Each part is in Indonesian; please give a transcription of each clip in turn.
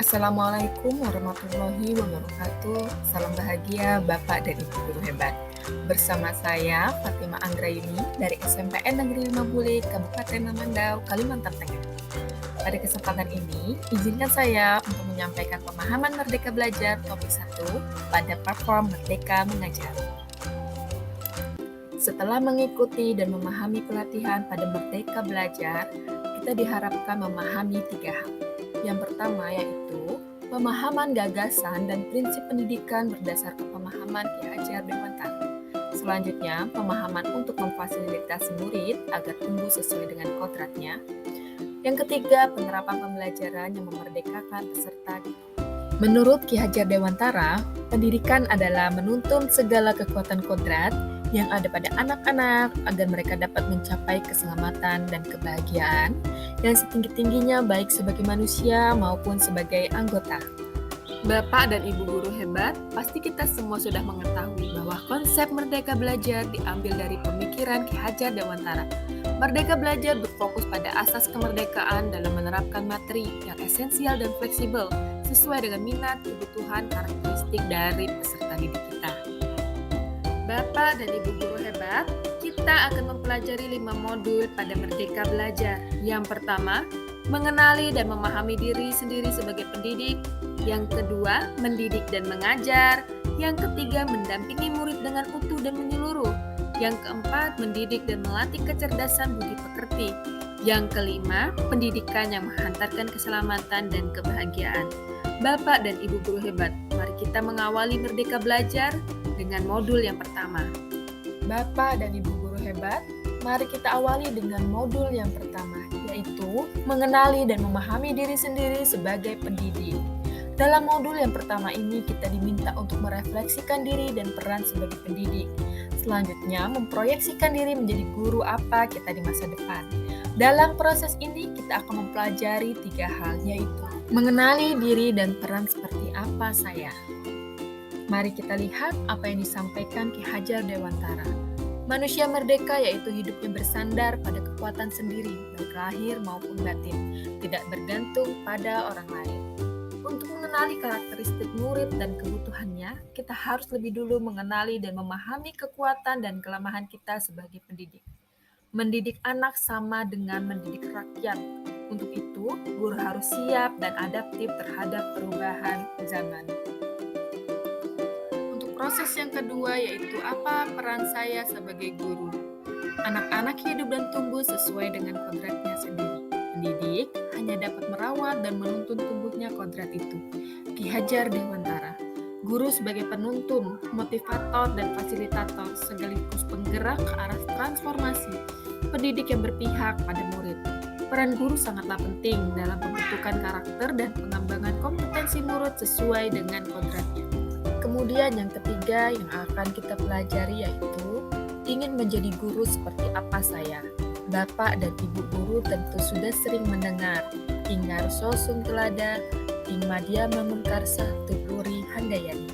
Assalamualaikum warahmatullahi wabarakatuh. Salam bahagia Bapak dan Ibu guru hebat. Bersama saya Fatima Anggrayuni dari SMPN Negeri 5 Bule, Kabupaten Mamandau, Kalimantan Tengah. Pada kesempatan ini, izinkan saya untuk menyampaikan pemahaman Merdeka Belajar topik 1 pada platform Merdeka Mengajar. Setelah mengikuti dan memahami pelatihan pada Merdeka Belajar, kita diharapkan memahami 3 hal. Yang pertama yaitu pemahaman gagasan dan prinsip pendidikan berdasarkan pemahaman Ki Hajar Dewantara. Selanjutnya, pemahaman untuk memfasilitasi murid agar tumbuh sesuai dengan kodratnya. Yang ketiga, penerapan pembelajaran yang memerdekakan peserta. Menurut Ki Hajar Dewantara, pendidikan adalah menuntun segala kekuatan kodrat yang ada pada anak-anak agar mereka dapat mencapai keselamatan dan kebahagiaan yang setinggi-tingginya baik sebagai manusia maupun sebagai anggota. Bapak dan Ibu guru hebat, pasti kita semua sudah mengetahui bahwa konsep Merdeka Belajar diambil dari pemikiran Ki Hajar Dewantara. Merdeka Belajar berfokus pada asas kemerdekaan dalam menerapkan materi yang esensial dan fleksibel sesuai dengan minat, kebutuhan, karakteristik dari peserta didik kita. Bapak dan Ibu guru hebat, kita akan mempelajari 5 modul pada Merdeka Belajar. Yang pertama, mengenali dan memahami diri sendiri sebagai pendidik. Yang kedua, mendidik dan mengajar. Yang ketiga, mendampingi murid dengan utuh dan menyeluruh. Yang keempat, mendidik dan melatih kecerdasan budi pekerti. Yang kelima, pendidikan yang menghantarkan keselamatan dan kebahagiaan. Bapak dan Ibu guru hebat, mari kita mengawali Merdeka Belajar dengan modul yang pertama. Bapak dan Ibu guru hebat, mari kita awali dengan modul yang pertama, yaitu mengenali dan memahami diri sendiri sebagai pendidik. Dalam modul yang pertama ini, kita diminta untuk merefleksikan diri dan peran sebagai pendidik. Selanjutnya, memproyeksikan diri menjadi guru apa kita di masa depan. Dalam proses ini, kita akan mempelajari 3 hal, yaitu mengenali diri dan peran seperti apa saya. Mari kita lihat apa yang disampaikan Ki Hajar Dewantara. Manusia merdeka yaitu hidupnya bersandar pada kekuatan sendiri, baik lahir maupun batin, tidak bergantung pada orang lain. Untuk mengenali karakteristik murid dan kebutuhannya, kita harus lebih dulu mengenali dan memahami kekuatan dan kelemahan kita sebagai pendidik. Mendidik anak sama dengan mendidik rakyat. Untuk itu, guru harus siap dan adaptif terhadap perubahan zaman. Untuk proses yang kedua yaitu apa peran saya sebagai guru. Anak-anak hidup dan tumbuh sesuai dengan kodratnya sendiri. Pendidik hanya dapat merawat dan menuntun tumbuhnya kodrat itu. Ki Hajar Dewantara. Guru sebagai penuntun, motivator, dan fasilitator sekaligus penggerak ke arah transformasi. Pendidik yang berpihak pada murid. Peran guru sangatlah penting dalam pembentukan karakter dan pengembangan kompetensi murid sesuai dengan kodratnya. Kemudian yang ketiga yang akan kita pelajari yaitu ingin menjadi guru seperti apa saya. Bapak dan Ibu guru tentu sudah sering mendengar Ingar Sosum Telada, Ing Madya Mamengkarsa, Tupuri Handayani.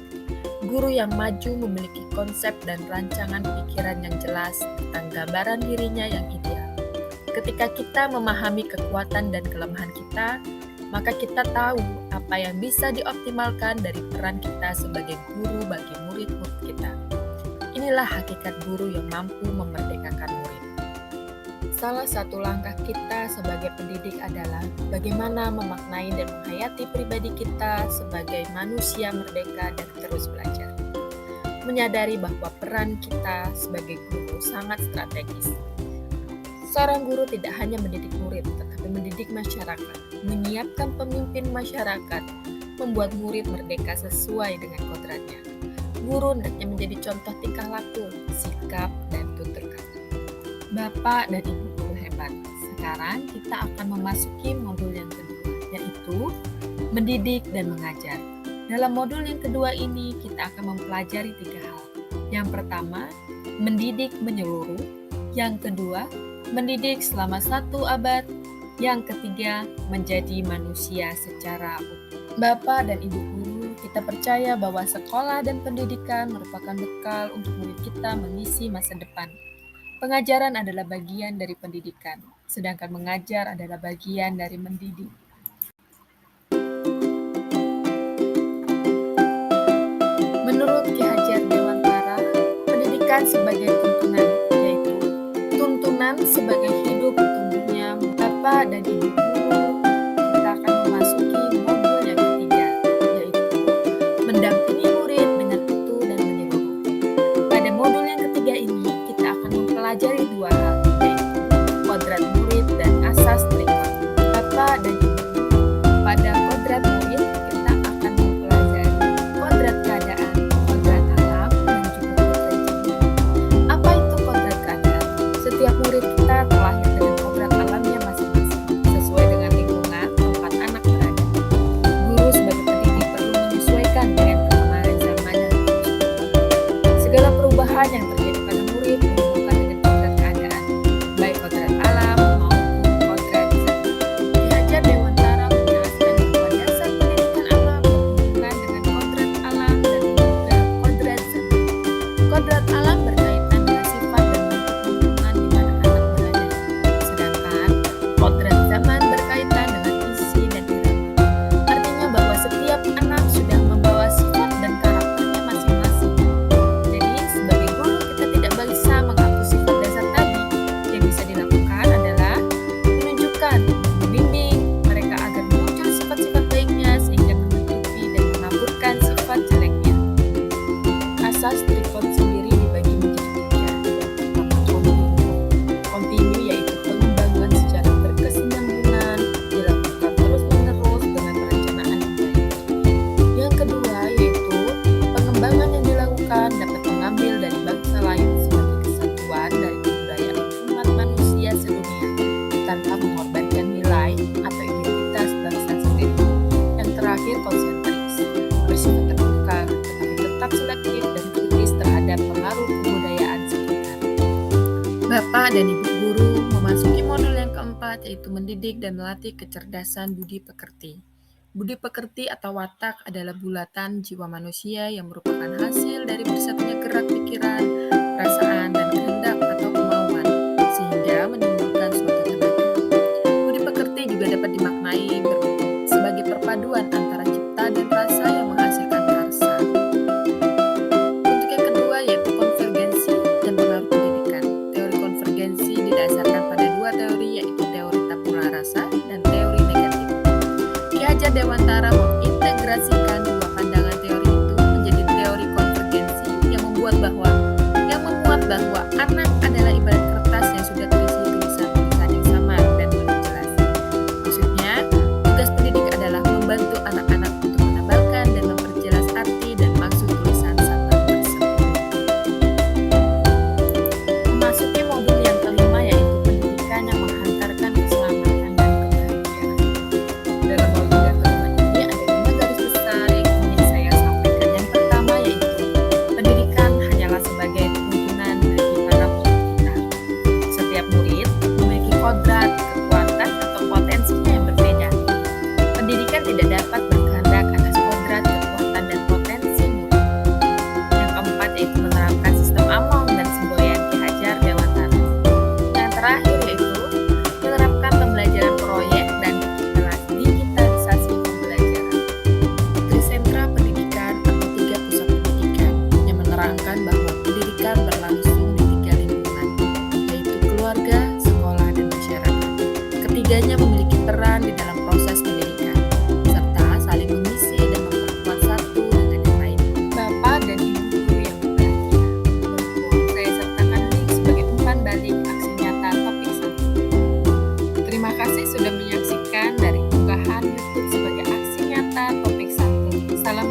Guru yang maju memiliki konsep dan rancangan pikiran yang jelas tentang gambaran dirinya yang ideal. Ketika kita memahami kekuatan dan kelemahan kita, maka kita tahu apa yang bisa dioptimalkan dari peran kita sebagai guru bagi murid-murid kita. Inilah hakikat guru yang mampu memerdekakan murid. Salah satu langkah kita sebagai pendidik adalah bagaimana memaknai dan menghayati pribadi kita sebagai manusia merdeka dan terus belajar. Menyadari bahwa peran kita sebagai guru sangat strategis. Seorang guru tidak hanya mendidik murid, tetapi mendidik masyarakat, menyiapkan pemimpin masyarakat, membuat murid merdeka sesuai dengan kodratnya. Guru hendaknya menjadi contoh tingkah laku, sikap, dan tutur kata. Bapak dan Ibu guru hebat, sekarang kita akan memasuki modul yang kedua, yaitu mendidik dan mengajar. Dalam modul yang kedua ini, kita akan mempelajari 3 hal. Yang pertama, mendidik menyeluruh. Yang kedua, mendidik selama 1 abad. Yang ketiga, menjadi manusia secara utuh. Bapak dan Ibu guru, kita percaya bahwa sekolah dan pendidikan merupakan bekal untuk murid kita mengisi masa depan. Pengajaran adalah bagian dari pendidikan, sedangkan mengajar adalah bagian dari mendidik. menempatkan sebagai tuntunan, yaitu tuntunan sebagai hidup tumbuhnya Bapak dan Ibu guru. Kita akan memasuki modul yang ketiga, yaitu mendampingi murid dengan utuh dan menyeluruh. Pada modul yang ketiga ini, kita akan mempelajari dua hal, yaitu kodrat murid dan asas trikot. Bapak dan Ibu, pada kodrat murid kita akan mempelajari kodrat keadaan, kodrat alam, dan juga kodrat jiwa. Apa itu kodrat keadaan? Setiap murid kita terlahir dengan kodrat alamnya masing-masing, sesuai dengan lingkungan tempat anak berada. Guru sebagai pendidik perlu menyesuaikan dengan perkembangan zaman dan segala perubahan yang terjadi pada murid berhubungan dengan kodrat keadaan, baik kodrat alam maupun kodrat zaman. Ki Hajar Dewantara menjelaskan bahwa dasar pendidikan alam berhubungan dengan kodrat alam dan juga kodrat zaman. Kodrat alam berkaitan dengan sifat dan bentuk lingkungan di mana anak berada, sedangkan kodrat zaman berkaitan dengan isi dan irama. Artinya bahwa setiap anak sudah membawa sifat dan karakternya masing-masing. Jadi sebagai guru kita tidak bisa menghapus sifat dasar tadi. Yang bisa dilakukan adalah menunjukkan, membimbing mereka agar muncul sifat-sifat baiknya sehingga menutupi dan mengaburkan sifat jeleknya. Asas trikot sendiri dibagi menjadi tiga. Yang pertama kontinu, yaitu pengembangan secara berkesinambungan, dilakukan terus-menerus dengan perencanaan yang baik. Yang kedua yaitu pengembangan yang dilakukan dapat mengambil dari bangsa lain sebagai kesatuan dari kebudayaan umat manusia sedunia tanpa mengorbankan nilai atau identitas bangsa sendiri. Yang terakhir konsentris, bersifat terbuka tetapi tetap selektif dan kritis terhadap pengaruh kebudayaan sekitar. Bapak dan Ibu guru memasuki modul yang keempat, yaitu mendidik dan melatih kecerdasan budi pekerti. Budi pekerti atau watak adalah bulatan jiwa manusia yang merupakan hasil dari bersatunya gerak pikiran, perasaan, dan kehendak atau kemauan, sehingga menimbulkan suatu tenaga. Budi pekerti juga dapat dimaknai sebagai perpaduan antara cipta dan rasa yang menghasilkan karsa. Untuk yang kedua yaitu konvergensi dan pengaruh pendidikan. Teori konvergensi didasarkan pada dua teori, yaitu teori tabula rasa dan teori negatif. Ki Hajar Dewantara mengintegrasikan dua pandangan teori itu menjadi teori konvergensi yang memuat bahwa anak adalah ibarat kertas yang sudah terisi tulisan-tulisan yang sama dan belum jelas. Maksudnya, tugas pendidik adalah membantu anak-anak untuk menebalkan dan memperjelas arti dan maksud tulisan sama tersebut. Memasuki modul yang kelima, yaitu pendidikan yang menghantarkan keselamatan dan kebahagiaan. Dalam modul yang kelima ini ada 5 garis besar yang ingin saya sampaikan. Yang pertama yaitu pendidikan hanyalah sebagai tuntunan bagi para murid kita. Setiap murid memiliki kodrat, kekuatan, atau potensinya yang berbeda. Pendidikan tidak dapat berkehendak atas kodrat, kekuatan, dan potensi murid. Yang keempat yaitu menerapkan sistem Among dan semboyan Ki Hajar Dewantara. Yang terakhir yaitu menerapkan pembelajaran proyek dan digitalisasi pembelajaran. Trisentra pendidikan atau 3 pusat pendidikan yang menerangkan bahwa pendidikan berlangsung di 3 lingkungan, yaitu keluarga, sekolah, dan masyarakat. Ketiganya memiliki peran di dalam proses pendidikan, serta saling mengisi dan memperkuat satu dengan yang lain. Bapak dan Ibu guru yang berbahagia, berhubung saya sertakan link sebagai umpan balik aksi nyata topik 1. Terima kasih sudah menyaksikan dari unggahan YouTube sebagai aksi nyata topik 1. Salam